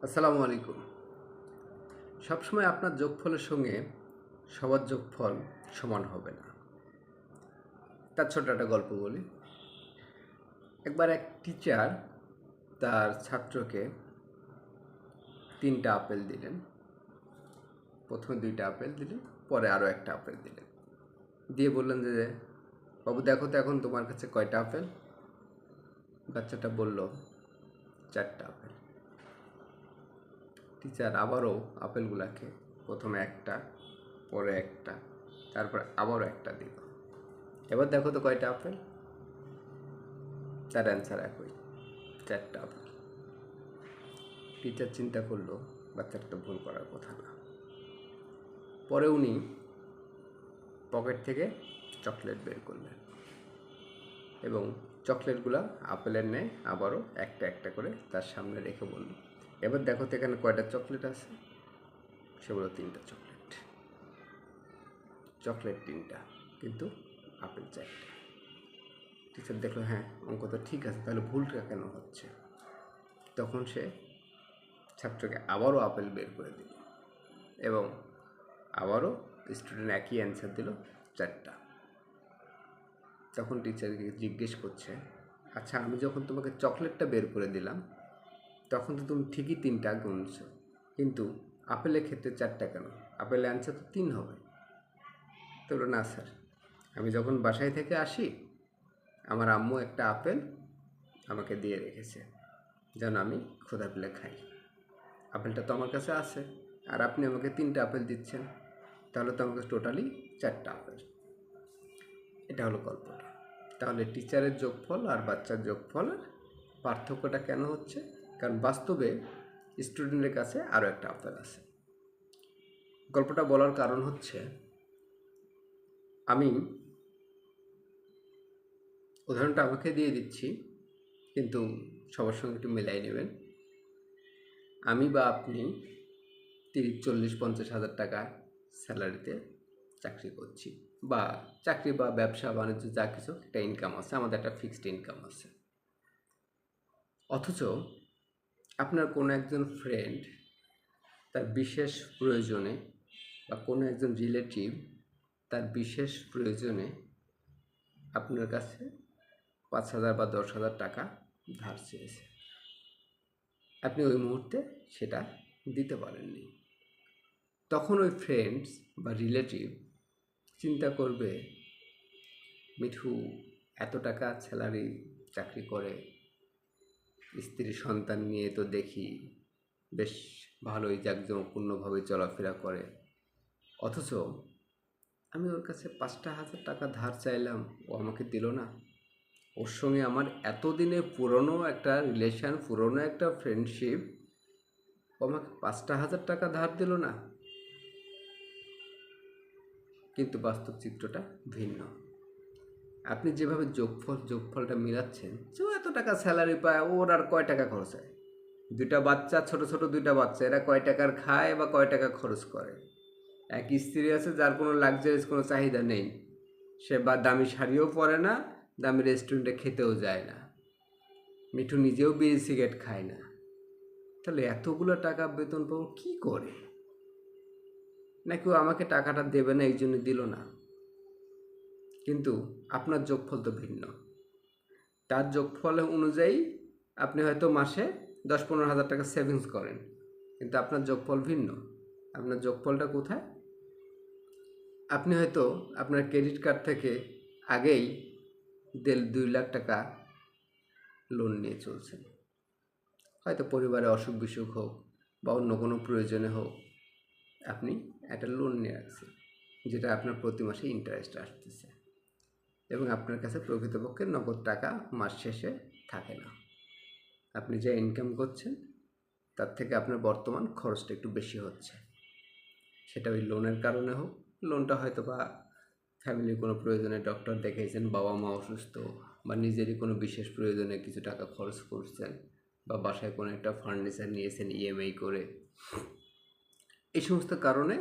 আসসালামু আলাইকুম। সবসময় আপনার যোগফলের সঙ্গে সবার যোগফল সমান হবে না। তার ছোট্ট একটা গল্প বলি। একবার এক টিচার তার ছাত্রকে 3টা আপেল দিলেন। প্রথমে 2টা আপেল দিলেন, পরে আরও একটা আপেল দিলেন। দিয়ে বললেন যে, বাবু দেখো তো এখন তোমার কাছে কয়টা আপেল? বাচ্চাটা বলল, 4টা আপেল। টিচার আবারও আপেলগুলাকে প্রথমে একটা, পরে একটা, তারপর আবারও একটা দিল। এবার দেখো তো কয়টা আপেল? তার অ্যান্সার একই, 4টা আপেল। টিচার চিন্তা করলো বাচ্চাটা তো ভুল করার কথা না। পরে উনি পকেট থেকে চকলেট বের করলেন এবং চকলেটগুলো আপেলের ন্যায় আবারও একটা একটা করে তার সামনে রেখে বলল, এবার দেখো তো এখানে কয়টা চকলেট আছে? সে বলল 3টা চকলেট। চকলেট 3টা, কিন্তু আপেল 4টা। টিচার দেখলো, হ্যাঁ অঙ্ক তো ঠিক আছে, তাহলে ভুলটা কেন হচ্ছে? তখন সে ছাত্রকে আবারও আপেল বের করে দিল এবং আবারও স্টুডেন্ট একই অ্যান্সার দিল, 4টা। তখন টিচারকে জিজ্ঞেস করছে, আচ্ছা আমি যখন তোমাকে চকলেটটা বের করে দিলাম তখন তো তুমি ঠিকই 3টা গুনছ, কিন্তু আপেলের ক্ষেত্রে 4টা কেন? আপেলের অ্যান্সার তো 3 হবে। তো বলল, না স্যার, আমি যখন বাসায় থেকে আসি আমার আম্মু একটা আপেল আমাকে দিয়ে রেখেছে যেন আমি ক্ষুধা পেলে খাই। আপেলটা তো আমার কাছে আছে, আর আপনি আমাকে 3টা আপেল দিচ্ছেন, তাহলে তো আমাকে টোটালি 4টা আপেল। এটা হলো গল্পটা। তাহলে টিচারের যোগফল আর বাচ্চার যোগফলের পার্থক্যটা কেন হচ্ছে? কারণ বাস্তবে স্টুডেন্টের কাছে আরও একটা আপেল আছে। গল্পটা বলার কারণ হচ্ছে, আমি উদাহরণটা আমাকে দিয়ে দিচ্ছি, কিন্তু সবার সঙ্গে একটু মেলাই নেবেন। আমি বা আপনি 30, 40, 50 হাজার টাকা স্যালারিতে চাকরি করছি, বা চাকরি বা ব্যবসা বাণিজ্য যা কিছু একটা ইনকাম আছে, আমাদের একটা ফিক্সড ইনকাম আছে। অথচ আপনার কোনো একজন ফ্রেন্ড তার বিশেষ প্রয়োজনে বা কোনো একজন রিলেটিভ তার বিশেষ প্রয়োজনে আপনার কাছে 5,000 বা 10,000 টাকা ধার চেয়েছে। আপনি ওই মুহূর্তে সেটা দিতে পারেননি। তখন ওই ফ্রেন্ডস বা রিলেটিভ চিন্তা করবে, মিঠু এত টাকা স্যালারি চাকরি করে, স্ত্রী সন্তান নিয়ে তো দেখি বেশ ভালোই জাঁকজমকপূর্ণভাবে চলাফেরা করে, অথচ আমি ওর কাছে 5,000 টাকা ধার চাইলাম, ও আমাকে দিল না। ওর সঙ্গে আমার এতদিনে পুরনো একটা রিলেশন, পুরনো একটা ফ্রেন্ডশিপ, ও আমাকে 5,000 টাকা ধার দিল না। কিন্তু বাস্তব চিত্রটা ভিন্ন। আপনি যেভাবে যোগফলটা মিলাচ্ছেন, যে এত টাকা স্যালারি পায়, ওর আর কয় টাকা খরচ হয়? 2টা বাচ্চা, ছোট ছোট 2টা বাচ্চা, এরা কয় টাকার খায় বা কয় টাকা খরচ করে? এক স্ত্রী আছে যার কোনো লাক্সারিস কোনো চাহিদা নেই, সে বা দামি শাড়িও পরে না, দামি রেস্টুরেন্টে খেতেও যায় না, মিঠু নিজেও বিড়ি সিগারেট খায় না। তাহলে এতগুলো টাকা বেতন পাবো কী করে? নাকি ও আমাকে টাকাটা দেবে না এই জন্য দিল না? কিন্তু আপনার যোগফল তো ভিন্ন। তার যোগফল অনুযায়ী আপনি হয়তো মাসে 10-15 হাজার টাকা সেভিংস করেন, কিন্তু আপনার যোগফল ভিন্ন। আপনার যোগফলটা কোথায়? আপনি হয়তো আপনার ক্রেডিট কার্ড থেকে আগেই 2 লাখ টাকা লোন নিয়ে চলছেন। হয়তো পরিবারে অসুখ বিসুখ হোক বা অন্য কোনো প্রয়োজনে হোক, আপনি একটা লোন নিয়ে রাখছেন, যেটা আপনার প্রতি মাসে ইন্টারেস্ট আসতেছে এবং আপনার কাছে প্রকৃতপক্ষে নগদ টাকা মাস শেষে থাকে না। আপনি যা ইনকাম করছেন তার থেকে আপনার বর্তমান খরচটা একটু বেশি হচ্ছে। সেটা ওই লোনের কারণে হোক, লোনটা হয়তো বা ফ্যামিলির কোনো প্রয়োজনে ডক্টর দেখিয়েছেন, বাবা মা অসুস্থ, বা নিজেরই কোনো বিশেষ প্রয়োজনে কিছু টাকা খরচ করছেন, বা বাসায় কোনো একটা ফার্নিচার নিয়েছেন ইএমআই করে। এই সমস্ত কারণে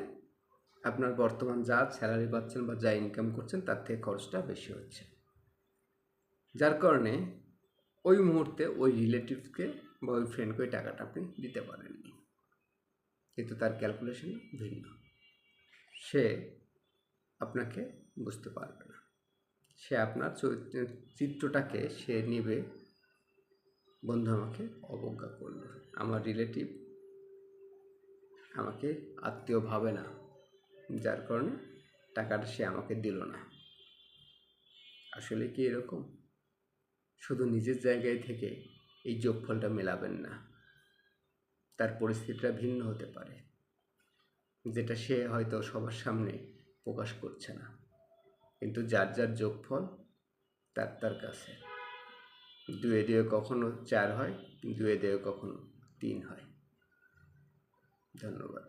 আপনার বর্তমান যা স্যালারি পাচ্ছেন বা যা ইনকাম করছেন তার থেকে খরচটা বেশি হচ্ছে, যার কারণে ওই মুহূর্তে ওই রিলেটিভকে বা ওই ফ্রেন্ডকে ওই টাকাটা আপনি দিতে পারেননি, কিন্তু তার ক্যালকুলেশন ভিন্ন। সে আপনাকে বুঝতে পারবে না, সে আপনার চিত্রটাকে সে নেবে, বন্ধু আমাকে অবজ্ঞা করলো, আমার রিলেটিভ আমাকে আত্মীয় ভাবে না, যার কারণে টাকাটা সে আমাকে দিল না। আসলে কি এরকম? শুধু নিজের জায়গায় থেকে এই যোগফলটা মেলাবেন না, তার পরিস্থিতিটা ভিন্ন হতে পারে, যেটা সে হয়তো সবার সামনে প্রকাশ করছে না, কিন্তু যার যার যোগফল তার তার কাছে। 2 দিয়ে কখনো 4 হয়, 2 দিয়ে কখনো 3 হয়। ধন্যবাদ।